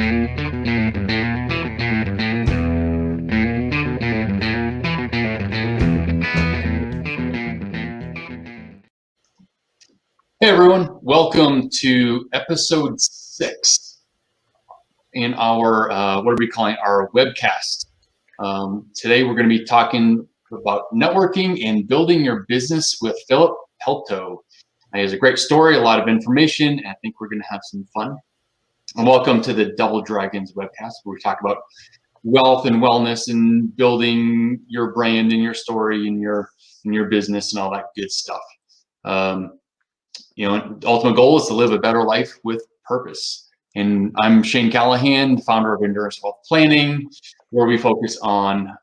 Hey everyone, welcome to episode 6 in our, what are we calling our webcast. Today we're going to be talking about networking and building your business with Philip Pelto. He has a great story, a lot of information, and I think we're going to have some fun. And welcome to the Double Dragons webcast, where we talk about wealth and wellness and building your brand and your story and your business and all that good stuff. The ultimate goal is to live a better life with purpose. And I'm Shane Callahan, the founder of Endurance Wealth Planning, where we focus on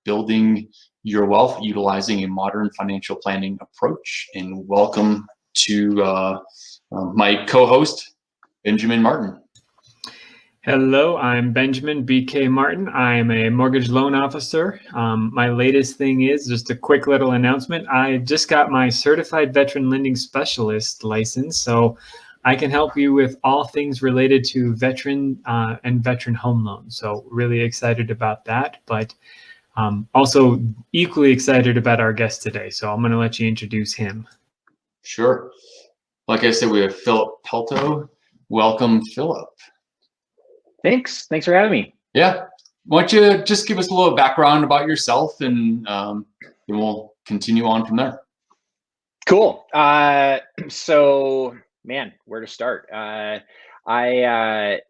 building your wealth utilizing a modern financial planning approach. And welcome to my co-host, Benjamin Martin. Hello, I'm Benjamin BK Martin. I'm a mortgage loan officer. My latest thing is just a quick little announcement. I just got my certified veteran lending specialist license, so I can help you with all things related to veteran and veteran home loans. So really excited about that, but also equally excited about our guest today. So I'm going to let you introduce him. Sure. Like I said, we have Philip Pelto. Welcome, Philip. Thanks for having me. Yeah. Why don't you just give us a little background about yourself, and then we'll continue on from there. Cool. So, man, where to start? I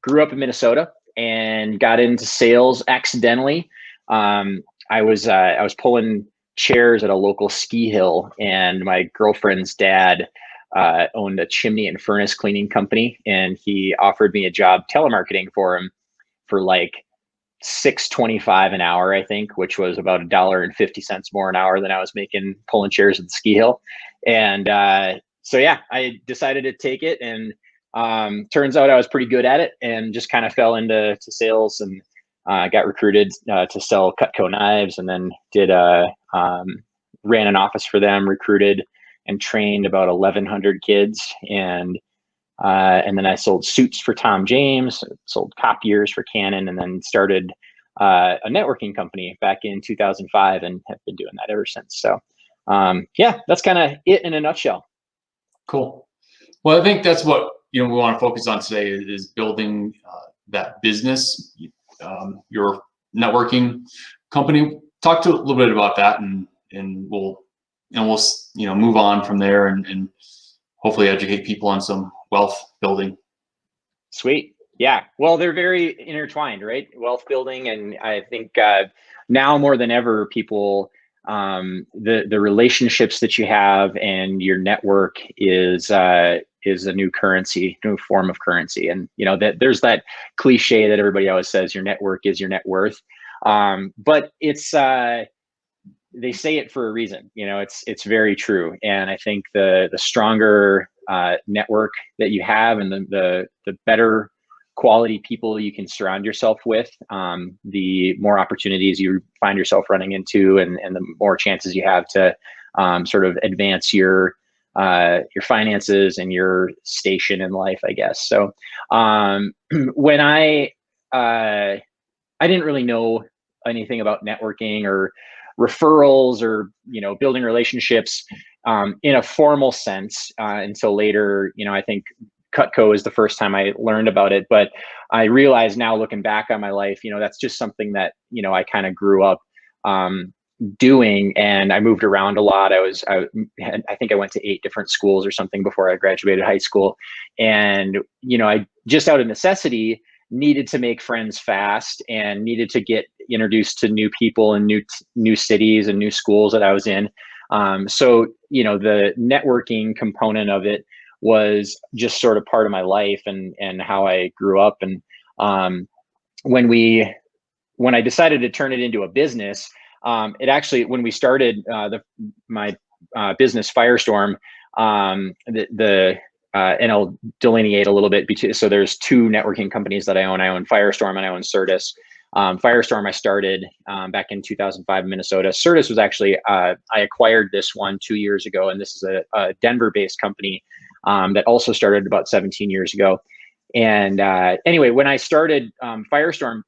grew up in Minnesota and got into sales accidentally. I was pulling chairs at a local ski hill, and my girlfriend's dad owned a chimney and furnace cleaning company, and he offered me a job telemarketing for him for like $6.25 an hour, I think, which was about $1.50 more an hour than I was making pulling chairs at the ski hill. And so yeah, I decided to take it, and turns out I was pretty good at it, and just kind of fell into sales, and got recruited to sell Cutco knives, and then ran an office for them, recruited and trained about 1,100 kids, and then I sold suits for Tom James, sold copiers for Canon, and then started a networking company back in 2005, and have been doing that ever since. So yeah, that's kind of it in a nutshell. Cool. Well, I think that's what we want to focus on today is building that business, your networking company. Talk to a little bit about that, and we'll move on from there, and hopefully educate people on some wealth building. Sweet. Yeah. Well, they're very intertwined, right? Wealth building. And I think now more than ever, people, the relationships that you have and your network is a new currency, new form of currency. And, that there's that cliche that everybody always says, your network is your net worth. But it's, they say it for a reason. It's very true. And I think the stronger network that you have, and the better quality people you can surround yourself with, the more opportunities you find yourself running into, and the more chances you have to sort of advance your finances and your station in life, I guess. So when I didn't really know anything about networking or referrals or building relationships in a formal sense until later. I think Cutco is the first time I learned about it, but I realize now, looking back on my life, that's just something that I kind of grew up doing, and I moved around a lot. I think I went to 8 different schools or something before I graduated high school, and I just out of necessity needed to make friends fast, and needed to get introduced to new people and new cities and new schools that I was in. So, the networking component of it was just sort of part of my life and how I grew up. And when I decided to turn it into a business, it actually, when we started my business Firestorm, and I'll delineate a little bit. So there's 2 networking companies that I own. I own Firestorm and I own Certus. Firestorm I started back in 2005 in Minnesota. Certus was actually, I acquired this one 2 years ago, and this is a Denver-based company that also started about 17 years ago. And anyway, when I started Firestorm,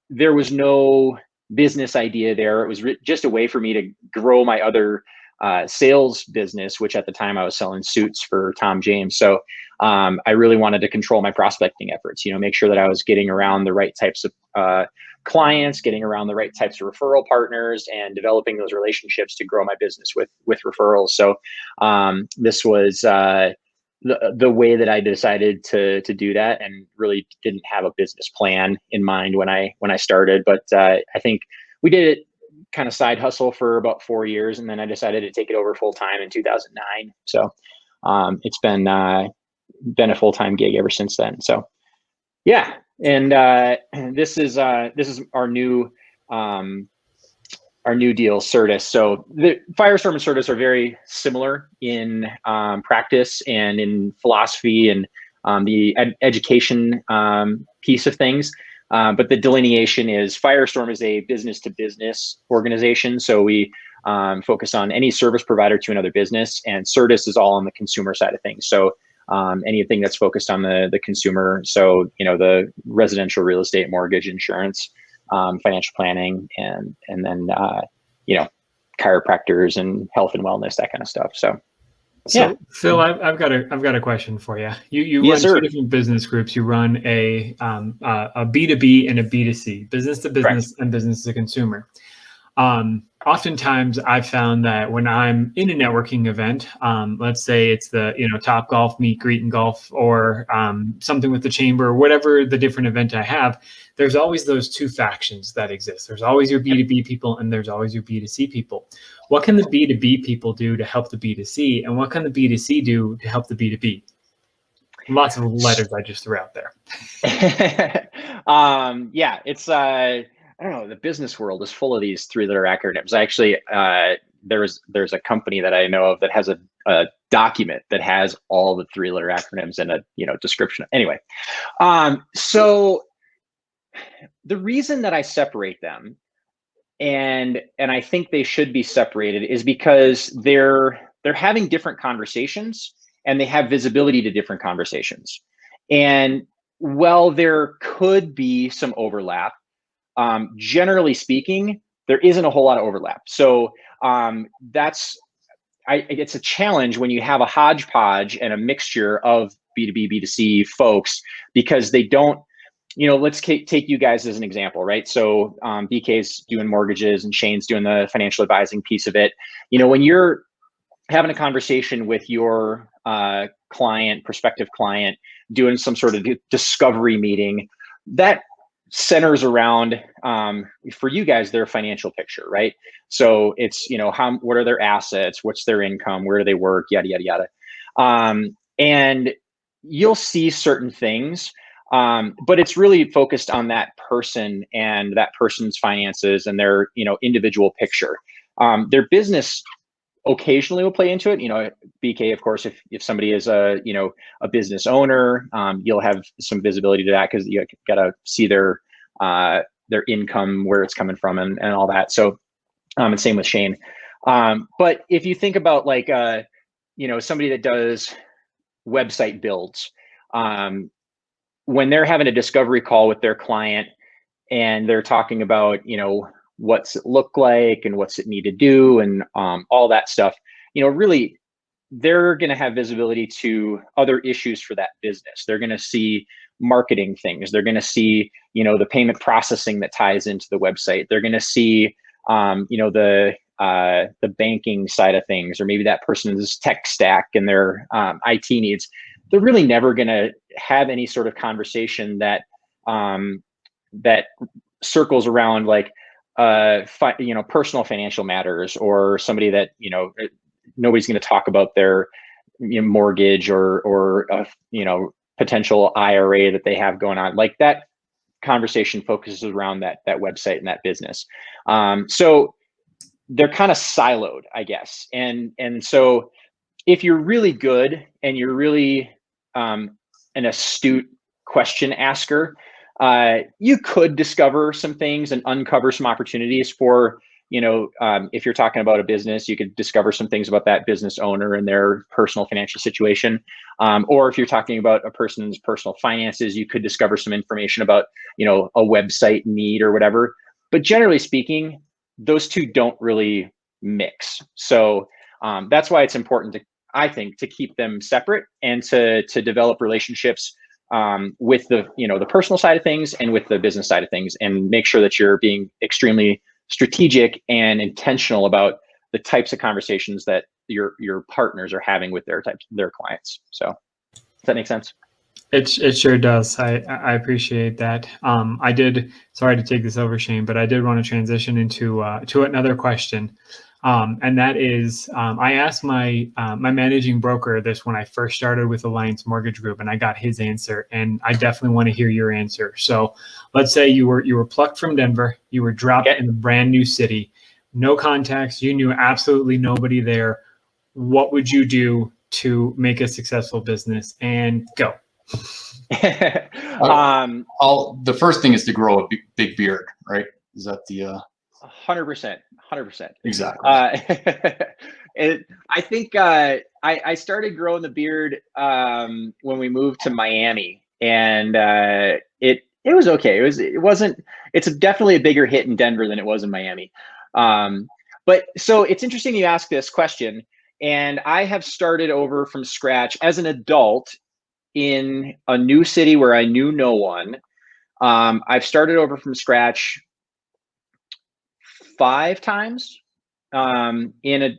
there was no business idea there. It was just a way for me to grow my other sales business, which at the time I was selling suits for Tom James. So I really wanted to control my prospecting efforts, make sure that I was getting around the right types of clients, getting around the right types of referral partners, and developing those relationships to grow my business with referrals. So this was the way that I decided to do that, and really didn't have a business plan in mind when I started. But I think we did it kind of side hustle for about 4 years, and then I decided to take it over full time in 2009. So it's been a full time gig ever since then. So yeah, and this is our new deal, Certus. So the Firestorm and Certus are very similar in practice and in philosophy and the education piece of things. But the delineation is Firestorm is a business to business organization. So we focus on any service provider to another business, and Certus is all on the consumer side of things. So anything that's focused on the consumer. So, the residential real estate, mortgage, insurance, financial planning, and then, chiropractors and health and wellness, that kind of stuff. So yeah. Phil, I've got a question for you. You Yes, run sir. two different business groups. You run a B2B and a B2C, business to business. Correct. And business to consumer. Oftentimes I've found that when I'm in a networking event, let's say it's the Top Golf meet greet and golf, or something with the chamber, or whatever the different event I have, there's always those two factions that exist. There's always your B2B people and there's always your B2C people. What can the B2B people do to help the B2C, and what can the B2C do to help the B2B? Lots of letters I just threw out there. Yeah, it's I don't know. The business world is full of these 3-letter acronyms. Actually, there's a company that I know of that has a document that has all the 3-letter acronyms in a description. Anyway, so the reason that I separate them, and I think they should be separated, is because they're having different conversations and they have visibility to different conversations. And while there could be some overlap, generally speaking, there isn't a whole lot of overlap. So it's a challenge when you have a hodgepodge and a mixture of B2B, B2C folks, because they don't, let's take you guys as an example, right? So BK's doing mortgages and Shane's doing the financial advising piece of it. When you're having a conversation with your prospective client, doing some sort of discovery meeting, that centers around, for you guys, their financial picture, right? So it's, what are their assets? What's their income? Where do they work? Yada, yada, yada. And you'll see certain things, but it's really focused on that person and that person's finances and their, individual picture. Their business occasionally will play into it. BK, of course, if somebody is a business owner, you'll have some visibility to that because you got to see their income, where it's coming from, and all that. So, and same with Shane. But if you think about somebody that does website builds, when they're having a discovery call with their client and they're talking about, what's it look like and what's it need to do and all that stuff, really they're going to have visibility to other issues for that business. They're going to see marketing things. They're going to see, the payment processing that ties into the website. They're going to see, the banking side of things, or maybe that person's tech stack and their IT needs. They're really never going to have any sort of conversation that that circles around personal financial matters, or somebody that nobody's going to talk about their mortgage or potential IRA that they have going on. Like, that conversation focuses around that website and that business. So they're kind of siloed, I guess. And so if you're really good and you're really an astute question asker, you could discover some things and uncover some opportunities for if you're talking about a business, you could discover some things about that business owner and their personal financial situation. Or if you're talking about a person's personal finances, you could discover some information about, a website need or whatever. But generally speaking, those two don't really mix. So that's why it's important I think, to keep them separate and to develop relationships with the personal side of things and with the business side of things, and make sure that you're being extremely strategic and intentional about the types of conversations that your partners are having with their clients. So does that make sense? It sure does. I appreciate that. Sorry to take this over, Shane, but I did want to transition into to another question. And that is, I asked my managing broker this when I first started with Alliance Mortgage Group, and I got his answer, and I definitely want to hear your answer. So let's say you were plucked from Denver, you were dropped in a brand new city, no contacts, you knew absolutely nobody there. What would you do to make a successful business? And go. The first thing is to grow a big beard, right? Is that the 100%. Exactly. I think I started growing the beard when we moved to Miami, and it was okay. It's definitely a bigger hit in Denver than it was in Miami. But so it's interesting you ask this question, and I have started over from scratch as an adult in a new city where I knew no one. I've started over from scratch 5 times in a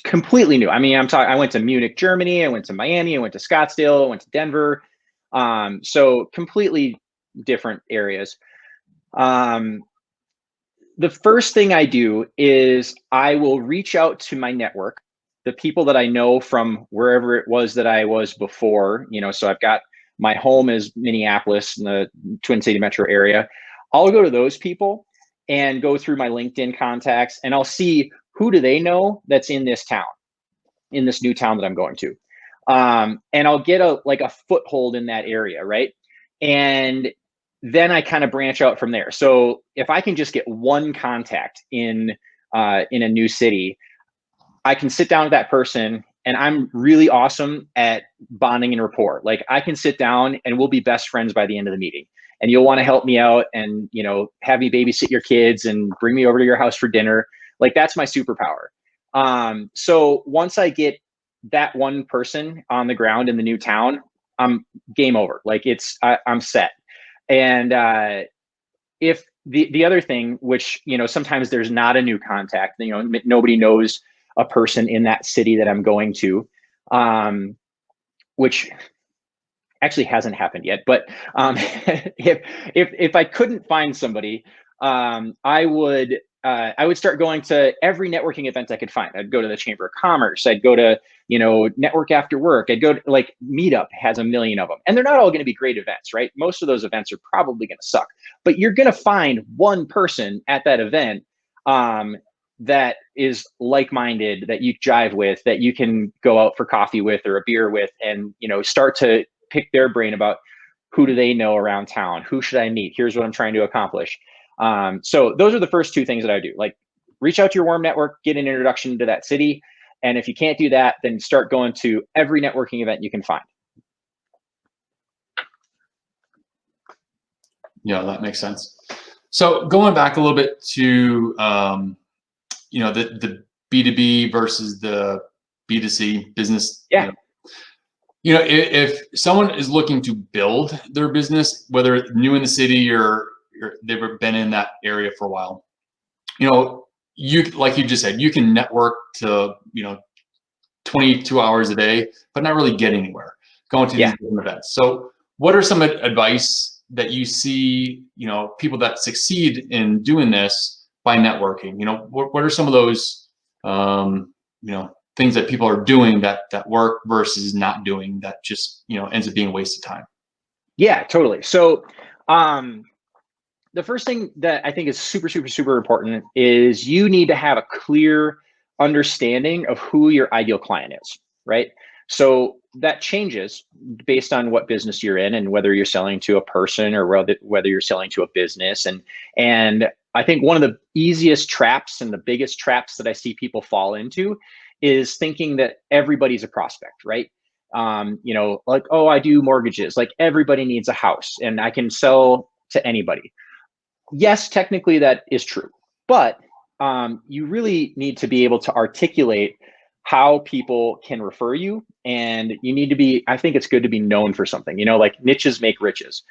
completely new. I mean, I went to Munich, Germany. I went to Miami. I went to Scottsdale. I went to Denver. So completely different areas. The first thing I do is I will reach out to my network, the people that I know from wherever it was that I was before. So I've got my home is Minneapolis in the Twin City metro area. I'll go to those people and go through my LinkedIn contacts, and I'll see who do they know that's in this town, in this new town that I'm going to. And I'll get a foothold in that area, right? And then I kind of branch out from there. So if I can just get one contact in a new city, I can sit down with that person, and I'm really awesome at bonding and rapport. Like, I can sit down and we'll be best friends by the end of the meeting. And you'll want to help me out and, have me babysit your kids and bring me over to your house for dinner. Like, that's my superpower. So once I get that one person on the ground in the new town, I'm game over. Like, I'm set. And if the other thing, which, sometimes there's not a new contact, nobody knows a person in that city that I'm going to, which actually hasn't happened yet. But if I couldn't find somebody, I would start going to every networking event I could find. I'd go to the Chamber of Commerce. I'd go to, Network After Work. I'd go to, Meetup has a million of them, and they're not all going to be great events, right? Most of those events are probably going to suck, but you're going to find one person at that event that is like-minded, that you jive with, that you can go out for coffee with or a beer with, and start to pick their brain about who do they know around town, who should I meet, here's what I'm trying to accomplish. So those are the first 2 things that I do. Like, reach out to your warm network, get an introduction to that city, and if you can't do that, then start going to every networking event you can find. Yeah, that makes sense. So going back a little bit to the B2B versus the B2C business. Yeah. If someone is looking to build their business, whether it's new in the city or they've been in that area for a while, like you just said, you can network to 22 hours a day, but not really get anywhere going to these different events. So what are some advice that you see, people that succeed in doing this by networking? What are some of those, things that people are doing that work versus not doing that just, ends up being a waste of time? Yeah, totally. So the first thing that I think is super, super, super important is you need to have a clear understanding of who your ideal client is, right? So that changes based on what business you're in and whether you're selling to a person or whether you're selling to a business. And I think one of the easiest traps and the biggest traps that I see people fall into is thinking that everybody's a prospect, right? Like, oh, I do mortgages. Like everybody needs a house and I can sell to anybody. Yes, technically that is true, but you really need to be able to articulate how people can refer you, and you need to be, I think it's good to be known for something, like niches make riches.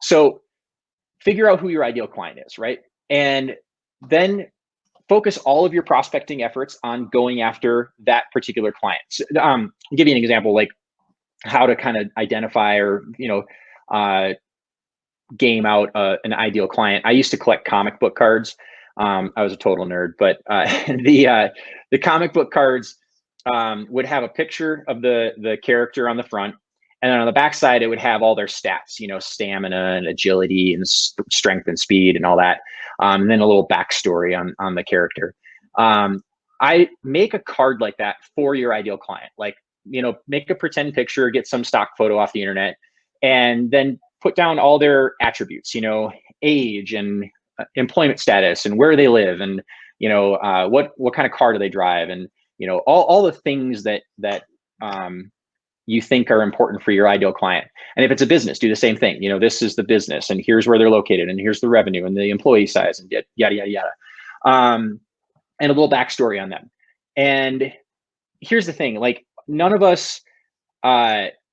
So figure out who your ideal client is, right? And then focus all of your prospecting efforts on going after that particular client. So, I'll give you an example, like how to kind of identify or, game out an ideal client. I used to collect comic book cards. I was a total nerd, but the comic book cards would have a picture of the character on the front, and then on the back side it would have all their stats, stamina and agility and strength and speed and all that, and then a little backstory on the character. I make a card like that for your ideal client. Like, make a pretend picture, get some stock photo off the internet, and then put down all their attributes, age and employment status and where they live, and what kind of car do they drive, and all the things that you think are important for your ideal client. And if it's a business, do the same thing. This is the business, and here's where they're located, and here's the revenue and the employee size, and yada yada yada, and a little backstory on them. And here's the thing: like, none of us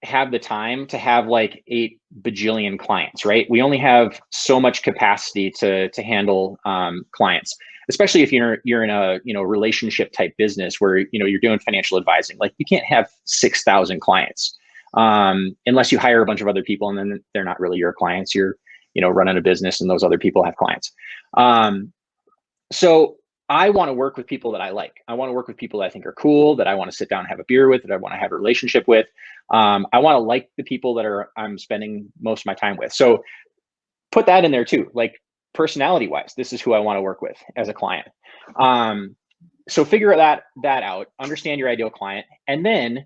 have the time to have like 8 bajillion clients, right? We only have so much capacity to handle clients, especially if you're in a relationship type business where you're doing financial advising. Like, you can't have 6,000 clients unless you hire a bunch of other people, and then they're not really your clients. You're running a business, and those other people have clients. So I want to work with people that I like. I want to work with people that I think are cool, that I want to sit down and have a beer with, that I want to have a relationship with. I want to like the people that I'm spending most of my time with. So put that in there too. Like, personality wise, this is who I want to work with as a client. So figure that out, understand your ideal client, and then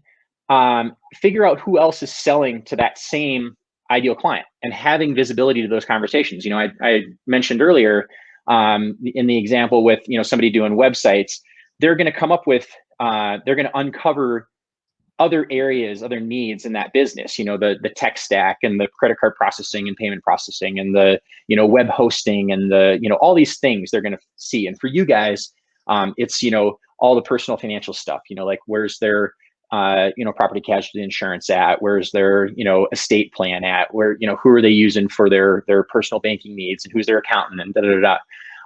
figure out who else is selling to that same ideal client and having visibility to those conversations. I mentioned earlier, in the example with somebody doing websites, they're going to come up with they're going to uncover other areas, other needs in that business, the tech stack and the credit card processing and payment processing and the web hosting and the all these things they're going to see. And for you guys, it's all the personal financial stuff, like where's their property casualty insurance at, where's their estate plan at, where who are they using for their personal banking needs, and who's their accountant, and da da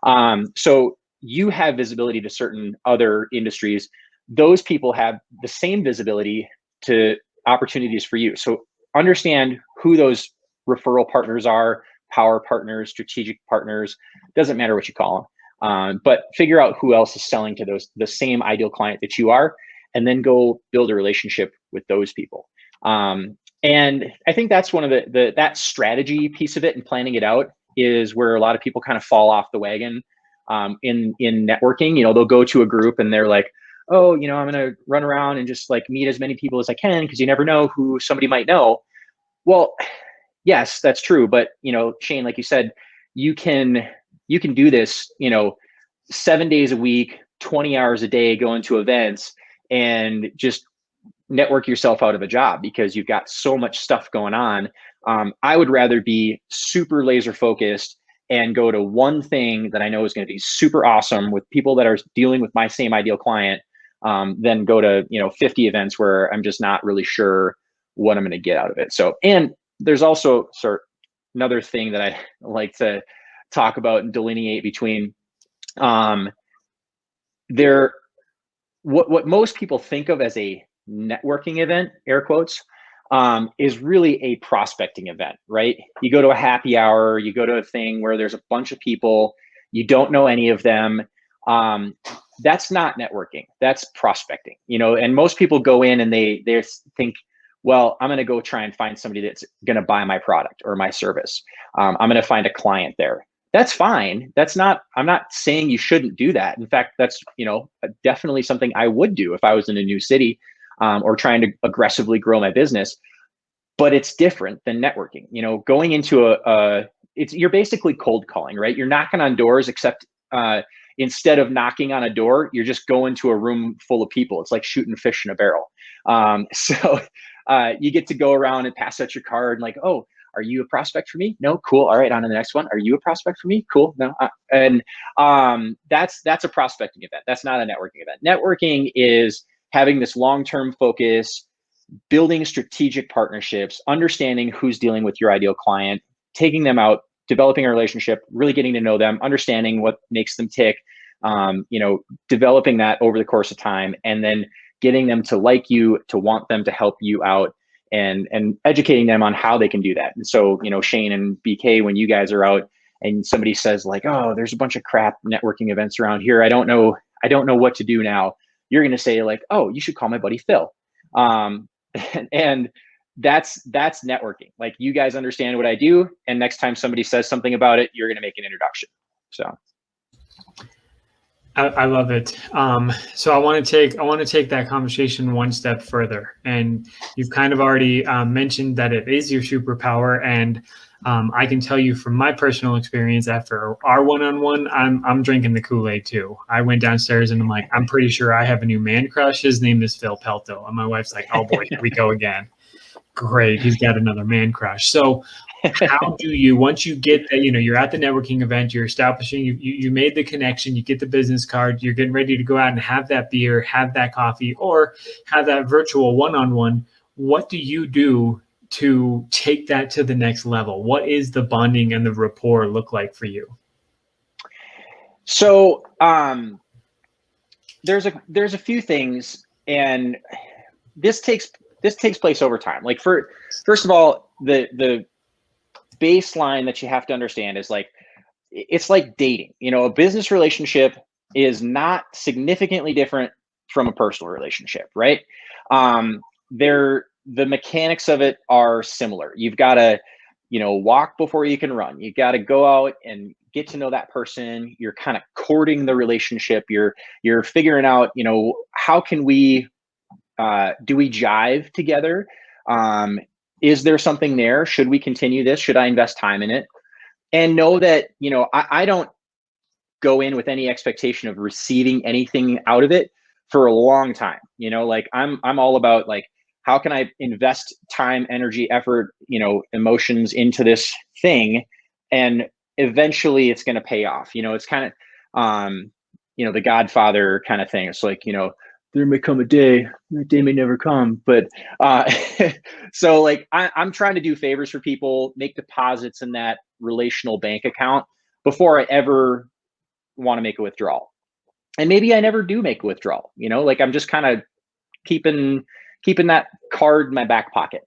da. So you have visibility to certain other industries. Those people have the same visibility to opportunities for you. So understand who those referral partners are, power partners, strategic partners, doesn't matter what you call them, but figure out who else is selling to the same ideal client that you are, and then go build a relationship with those people. And I think that's one of that strategy piece of it, and planning it out is where a lot of people kind of fall off the wagon in networking. They'll go to a group and they're like, oh, I'm going to run around and just like meet as many people as I can, because you never know who somebody might know. Well, yes, that's true. But, Shane, like you said, you can do this, 7 days a week, 20 hours a day, going to events and just network yourself out of a job because you've got so much stuff going on. I would rather be super laser focused and go to one thing that I know is going to be super awesome with people that are dealing with my same ideal client, than go to 50 events where I'm just not really sure what I'm going to get out of it. So, and there's also another thing that I like to talk about and delineate between what most people think of as a networking event, air quotes, is really a prospecting event, right? You go to a happy hour, you go to a thing where there's a bunch of people, you don't know any of them. That's not networking, that's prospecting, and most people go in and they think, well, I'm going to go try and find somebody that's going to buy my product or my service. I'm going to find a client there. That's fine. I'm not saying you shouldn't do that. In fact, that's, definitely something I would do if I was in a new city, or trying to aggressively grow my business. But it's different than networking. Going into you're basically cold calling, right? You're knocking on doors, except instead of knocking on a door, you're just going to a room full of people. It's like shooting fish in a barrel. So you get to go around and pass out your card and like, oh, are you a prospect for me? No, cool. All right, on to the next one. Are you a prospect for me? Cool. No, and that's a prospecting event. That's not a networking event. Networking is having this long-term focus, building strategic partnerships, understanding who's dealing with your ideal client, taking them out, developing a relationship, really getting to know them, understanding what makes them tick, developing that over the course of time, and then getting them to like you, to want them to help you out, and educating them on how they can do that. And so, Shane and BK, when you guys are out and somebody says like, oh, there's a bunch of crap networking events around here, I don't know what to do now. You're going to say like, oh, you should call my buddy Phil. And that's networking. Like, you guys understand what I do, and next time somebody says something about it, you're going to make an introduction. So I love it. So I want to take that conversation one step further, and you've kind of already mentioned that it is your superpower, and I can tell you from my personal experience, after our one-on-one, I'm drinking the Kool-Aid too. I went downstairs and I'm like, I'm pretty sure I have a new man crush. His name is Phil Pelto, and my wife's like, oh boy, here we go again. Great, he's got another man crush. So how do you, once you get that, you're at the networking event, you're establishing, you made the connection, you get the business card, you're getting ready to go out and have that beer, have that coffee, or have that virtual one-on-one. What do you do to take that to the next level? What is the bonding and the rapport look like for you? So there's a few things, and this takes place over time. Like, first of all, the baseline that you have to understand is like, it's like dating. A business relationship is not significantly different from a personal relationship, right? The mechanics of it are similar. You've got to, walk before you can run. You got to go out and get to know that person. You're kind of courting the relationship. You're figuring out, how can we, do we jive together? Is there something there? Should we continue this? Should I invest time in it? And know that, I don't go in with any expectation of receiving anything out of it for a long time. Like, I'm all about like, how can I invest time, energy, effort, emotions into this thing, and eventually it's going to pay off. It's kind of, the Godfather kind of thing. It's like, there may come a day, that day may never come. But so like, I'm trying to do favors for people, make deposits in that relational bank account before I ever want to make a withdrawal. And maybe I never do make a withdrawal, like, I'm just kind of keeping that card in my back pocket.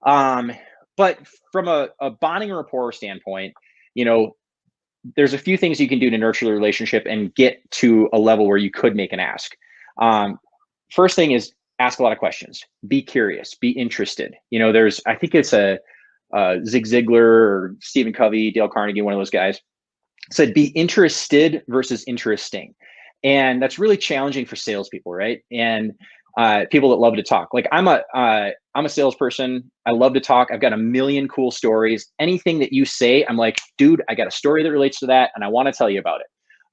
But from a bonding rapport standpoint, there's a few things you can do to nurture the relationship and get to a level where you could make an ask. First thing is ask a lot of questions. Be curious. Be interested. I think it's a Zig Ziglar or Stephen Covey, Dale Carnegie, one of those guys, said be interested versus interesting. And that's really challenging for salespeople, right? And people that love to talk. Like, I'm a salesperson. I love to talk. I've got a million cool stories. Anything that you say, I'm like, dude, I got a story that relates to that, and I want to tell you about it.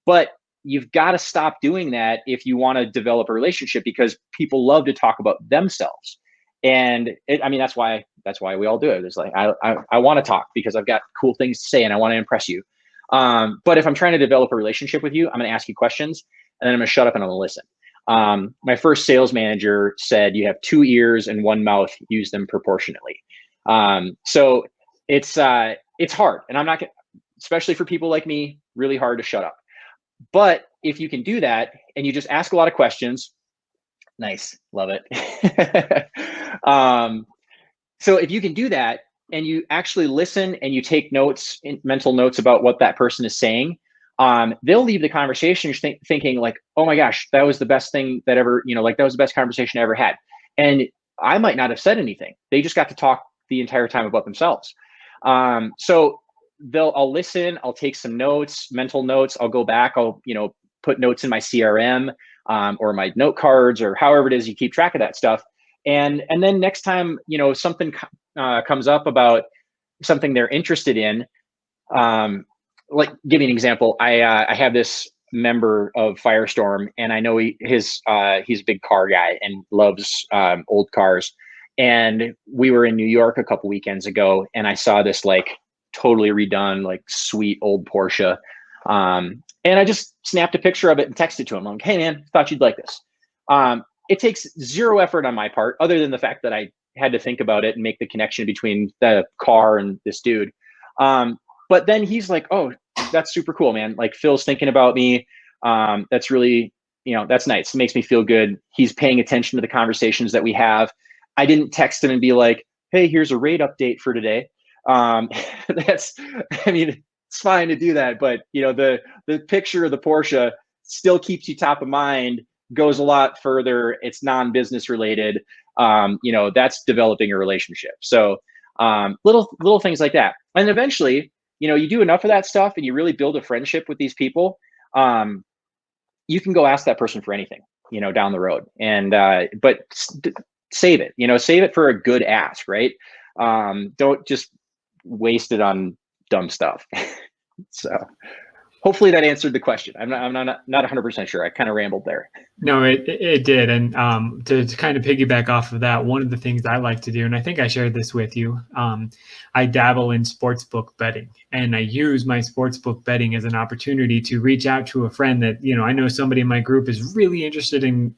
But you've got to stop doing that if you want to develop a relationship, because people love to talk about themselves. And that's why we all do it. It's like, I want to talk because I've got cool things to say and I want to impress you. But if I'm trying to develop a relationship with you, I'm going to ask you questions, and then I'm going to shut up and I'm going to listen. My first sales manager said, you have 2 ears and 1 mouth, use them proportionately. So it's hard, and I'm not gonna, especially for people like me, really hard to shut up. But if you can do that and you just ask a lot of questions, nice, love it. So if you can do that and you actually listen and you take notes, mental notes about what that person is saying, they'll leave the conversation thinking like, oh my gosh, that was the best thing that ever, like, that was the best conversation I ever had. And I might not have said anything. They just got to talk the entire time about themselves. So I'll listen, I'll take some notes, mental notes. I'll go back, I'll, put notes in my CRM, or my note cards, or however it is you keep track of that stuff. And then next time, something comes up about something they're interested in, like give you an example. I have this member of Firestorm, and I know he's a big car guy and loves old cars. And we were in New York a couple weekends ago, and I saw this like totally redone, like sweet old Porsche. And I just snapped a picture of it and texted to him. I'm like, hey man, thought you'd like this. It takes zero effort on my part, other than the fact that I had to think about it and make the connection between the car and this dude. But then he's like, oh, that's super cool, man. Like Phil's thinking about me. That's really, that's nice. It makes me feel good. He's paying attention to the conversations that we have. I didn't text him and be like, hey, here's a rate update for today. It's fine to do that, but the picture of the Porsche still keeps you top of mind, goes a lot further. It's non-business related. That's developing a relationship. So little things like that. And eventually, you do enough of that stuff and you really build a friendship with these people. You can go ask that person for anything, down the road. And but save it, save it for a good ask, right? Don't just waste it on dumb stuff. So hopefully that answered the question. I'm not 100% sure. I kind of rambled there. No, it did. And to kind of piggyback off of that, one of the things I like to do, and I think I shared this with you, I dabble in sportsbook betting, and I use my sportsbook betting as an opportunity to reach out to a friend that, I know somebody in my group is really interested in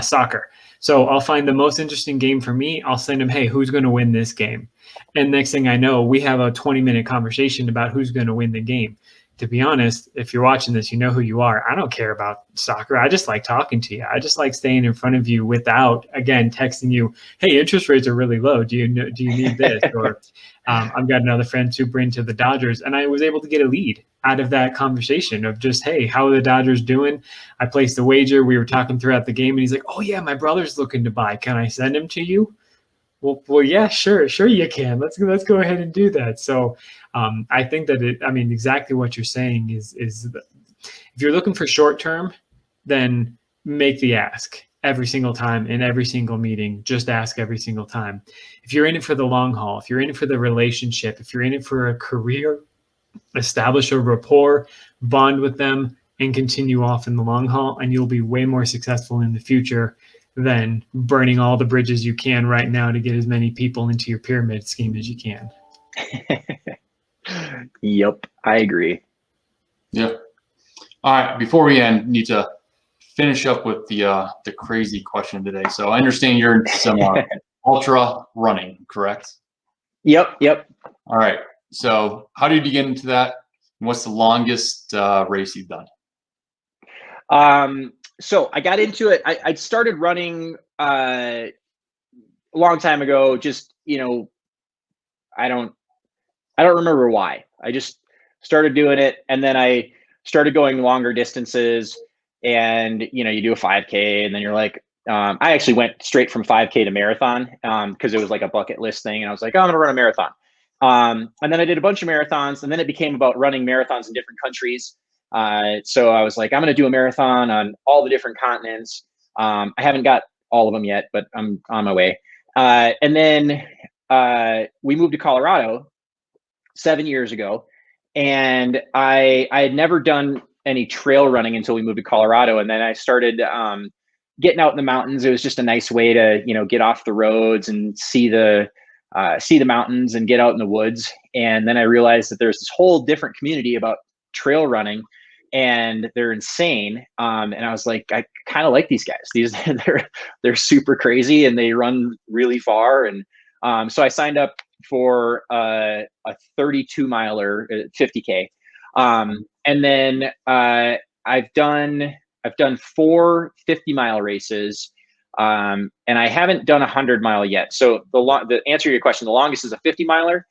soccer. So I'll find the most interesting game for me. I'll send him, hey, who's going to win this game? And next thing I know, we have a 20-minute conversation about who's going to win the game. To be honest, if you're watching this, you know who you are. I don't care about soccer. I just like talking to you. I just like staying in front of you without, again, texting you, hey, interest rates are really low. Do you need this? Or I've got another friend super into the Dodgers, and I was able to get a lead out of that conversation of just, hey, how are the Dodgers doing? I placed a wager. We were talking throughout the game, and he's like, oh, yeah, my brother's looking to buy. Can I send him to you? Well, yeah, sure you can. Let's go ahead and do that. So I think that exactly what you're saying is if you're looking for short term, then make the ask every single time in every single meeting. Just ask every single time. If you're in it for the long haul, if you're in it for the relationship, if you're in it for a career, establish a rapport, bond with them, and continue off in the long haul, and you'll be way more successful in the future than burning all the bridges you can right now to get as many people into your pyramid scheme as you can. Yep, I agree. Yep. All right. Before we end, need to finish up with the crazy question today. So I understand you're in some ultra running, correct? Yep. All right. So how did you get into that? And what's the longest race you've done? So I got into it. I started running a long time ago. Just I don't remember why. I just started doing it, and then I started going longer distances. And you do a 5K, and then you're like, I actually went straight from 5K to marathon because it was like a bucket list thing, and I was like, oh, I'm gonna run a marathon. And then I did a bunch of marathons, and then it became about running marathons in different countries. So I was like, I'm going to do a marathon on all the different continents. I haven't got all of them yet, but I'm on my way. And then we moved to Colorado 7 years ago, and I had never done any trail running until we moved to Colorado. And then I started getting out in the mountains. It was just a nice way to, get off the roads and see the mountains and get out in the woods. And then I realized that there's this whole different community about trail running, and they're insane. And I was like, I kind of like these guys. They're super crazy, and they run really far. And so I signed up for a 32 miler, 50K. And then I've done 4 50-mile races. And I haven't done a 100-mile yet. So the answer to your question, the longest is a 50-miler.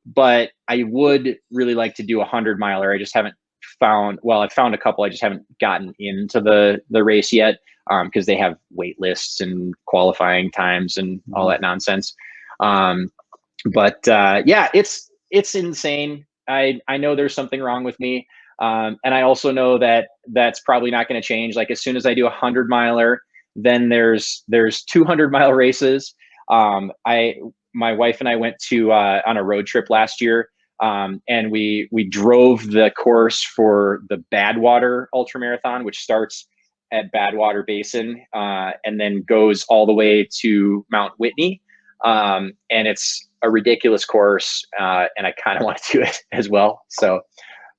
But I would really like to do a 100-miler. I just haven't I've found a couple. I just haven't gotten into the race yet because they have wait lists and qualifying times and all that nonsense. But yeah, it's insane. I know there's something wrong with me. And I also know that that's probably not going to change. Like as soon as I do a 100-miler, then there's 200-mile races. My wife and I went to on a road trip last year And we drove the course for the Badwater Ultramarathon, which starts at Badwater Basin and then goes all the way to Mount Whitney. And it's a ridiculous course, and I kind of want to do it as well. So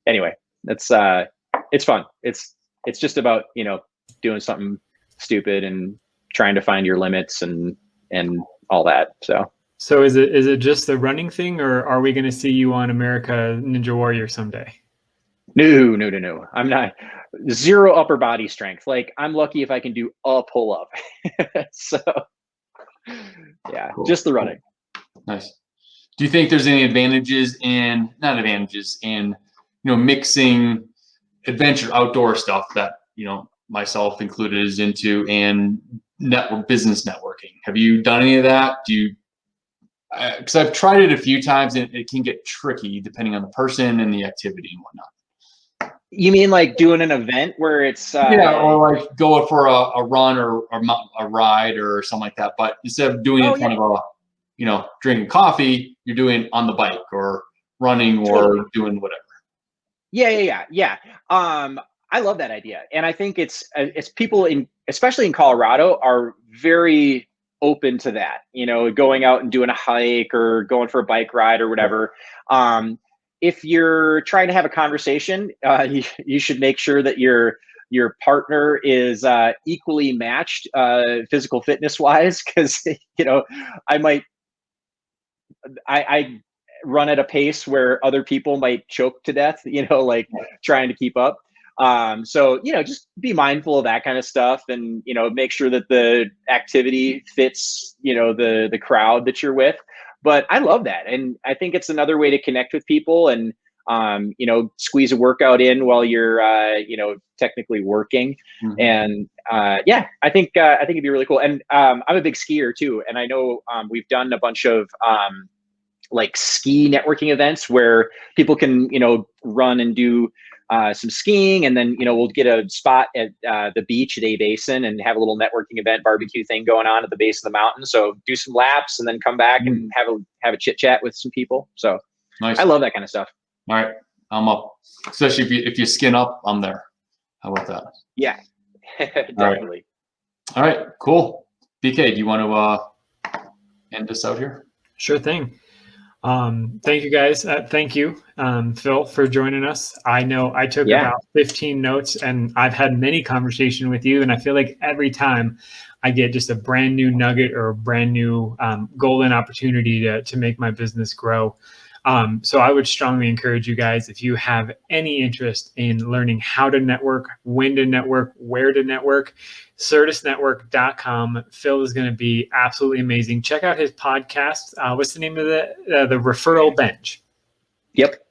anyway, it's fun. It's just about, doing something stupid and trying to find your limits and all that. So is it just the running thing, or are we going to see you on America Ninja Warrior someday? No. I'm not. Zero upper body strength. Like, I'm lucky if I can do a pull up. So yeah, cool. Just the running. Nice. Do you think there's any advantages in mixing adventure outdoor stuff that myself included is into, and business networking? Have you done any of that? Because I've tried it a few times and it can get tricky depending on the person and the activity and whatnot. You mean like doing an event where it's or like go for a run or a ride or something like that, but instead of doing it in front of drinking coffee, you're doing on the bike or running or doing whatever. Yeah. I love that idea, and I think it's people especially in Colorado are very open to that. Going out and doing a hike or going for a bike ride or whatever. If you're trying to have a conversation, you should make sure that your partner is equally matched physical fitness wise, because I run at a pace where other people might choke to death, trying to keep up. So, just be mindful of that kind of stuff, and, make sure that the activity fits, the crowd that you're with. But I love that. And I think it's another way to connect with people and, squeeze a workout in while you're, technically working. Mm-hmm. And I think it'd be really cool. And I'm a big skier too. And I know we've done a bunch of like ski networking events where people can, run and do some skiing, and then we'll get a spot at the beach at A Basin and have a little networking event barbecue thing going on at the base of the mountain. So do some laps and then come back and have a chit chat with some people. So nice. I love that kind of stuff. All right, I'm up. Especially if you skin up, I'm there. How about that? Yeah, definitely. All right, cool. BK, do you want to end us out here? Sure thing. Thank you guys. Thank you, Phil, for joining us. I know I took about 15 notes, and I've had many conversations with you, and I feel like every time I get just a brand new nugget or a brand new golden opportunity to make my business grow. So I would strongly encourage you guys, if you have any interest in learning how to network, when to network, where to network, certusnetwork.com. Phil is going to be absolutely amazing. Check out his podcast. What's the name of the Referral Bench? Yep.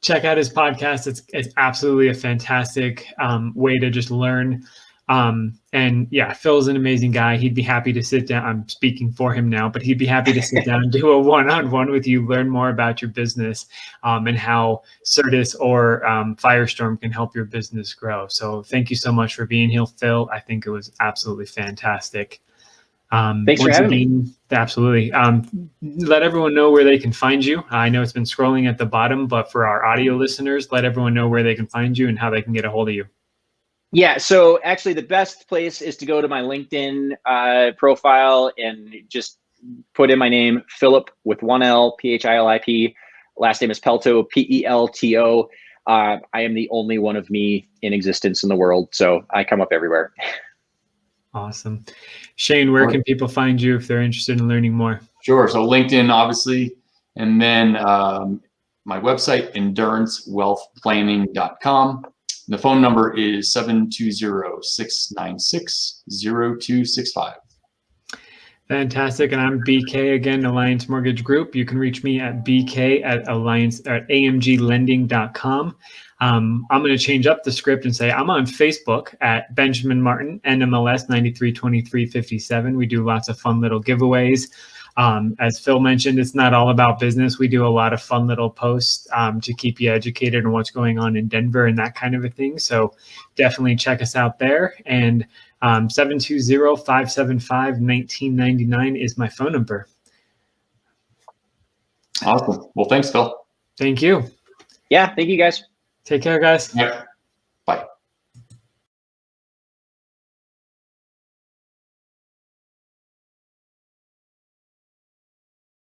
Check out his podcast. It's absolutely a fantastic way to just learn. And yeah, Phil's an amazing guy. He'd be happy to sit down. I'm speaking for him now, but he'd be happy to sit down and do a one-on-one with you, learn more about your business, and how Certus or Firestorm can help your business grow. So thank you so much for being here, Phil. I think it was absolutely fantastic. Thanks for having me. Absolutely. Let everyone know where they can find you. I know it's been scrolling at the bottom, but for our audio listeners, let everyone know where they can find you and how they can get a hold of you. Yeah, so actually the best place is to go to my LinkedIn profile and just put in my name, Philip with one L, Philip. Last name is Pelto, Pelto. I am the only one of me in existence in the world, so I come up everywhere. Awesome. Shane, where can people find you if they're interested in learning more? Sure. So LinkedIn, obviously, and then my website, endurancewealthplanning.com. The phone number is 720-696-0265. Fantastic. And I'm BK again, Alliance Mortgage Group. You can reach me at bk@amglending.com. I'm going to change up the script and say I'm on Facebook at Benjamin Martin, NMLS 932357. We do lots of fun little giveaways. As Phil mentioned, it's not all about business. We do a lot of fun little posts to keep you educated on what's going on in Denver and that kind of a thing. So definitely check us out there. And 720-575-1999 is my phone number. Awesome. Well, thanks, Phil. Thank you. Yeah, thank you guys. Take care, guys. Yeah.